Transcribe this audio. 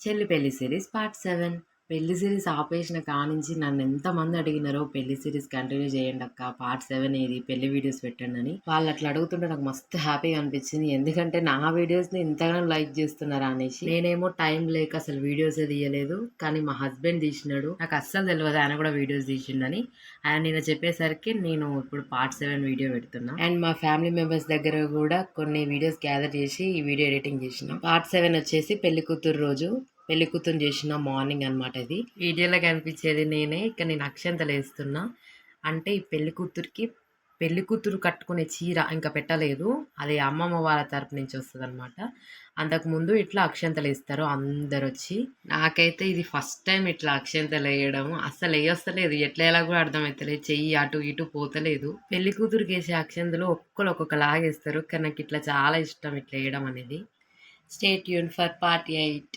చెల్లి పెళ్లి series part 7. పెళ్లి సిరీస్ ఆపేసిన కానించి నన్ను ఎంతమంది అడిగినారో పెళ్లి సిరీస్ కంటిన్యూ చేయండి అక్క, పార్ట్ 7 ఏది, పెళ్లి వీడియోస్ పెట్టండి అని. వాళ్ళు అట్లా అడుగుతుంటే నాకు మస్తు హ్యాపీగా అనిపించింది. ఎందుకంటే నా వీడియోస్ ని ఇంతగానో లైక్ చేస్తున్నారా అనేసి. నేనేమో టైం లేక అసలు వీడియోస్ తీయలేదు, కానీ మా హస్బెండ్ తీసినాడు. నాకు అస్సలు తెలియదు ఆయన కూడా వీడియోస్ తీసిండని. ఆయన నిన్న చెప్పేసరికి నేను ఇప్పుడు పార్ట్ 7 వీడియో పెడుతున్నా. అండ్ మా ఫ్యామిలీ మెంబర్స్ దగ్గర కూడా కొన్ని వీడియోస్ గ్యాదర్ చేసి ఈ వీడియో ఎడిటింగ్ చేసిన. పార్ట్ 7 వచ్చేసి పెళ్లి కూతురు రోజు పెళ్లి కూతురు చేసిన మార్నింగ్ అనమాట. ఇది వీడియోలో కనిపించేది నేనే. ఇక్కడ నేను అక్షంతలు వేస్తున్నా. అంటే ఈ పెళ్లి కూతురికి పెళ్లి కూతురు కట్టుకునే చీర ఇంకా పెట్టలేదు, అది అమ్మమ్మ వాళ్ళ తరపు నుంచి వస్తుంది అనమాట. అంతకుముందు ఇట్లా అక్షంతలు వేస్తారు అందరు వచ్చి. నాకైతే ఇది ఫస్ట్ టైం ఇట్లా అక్షంతలు వేయడం. అస్సలు వేయొస్తలేదు, ఎట్లా ఎలా కూడా అర్థమవుతలేదు, చెయ్యి అటు ఇటు పోతలేదు. పెళ్లి కూతురుకి వేసే అక్షంతలు ఒక్కొక్కరు ఒక్కొక్కలాగా వేస్తారు, కానీ నాకు ఇట్లా చాలా ఇష్టం ఇట్లా వేయడం అనేది. Stay tune for part 8.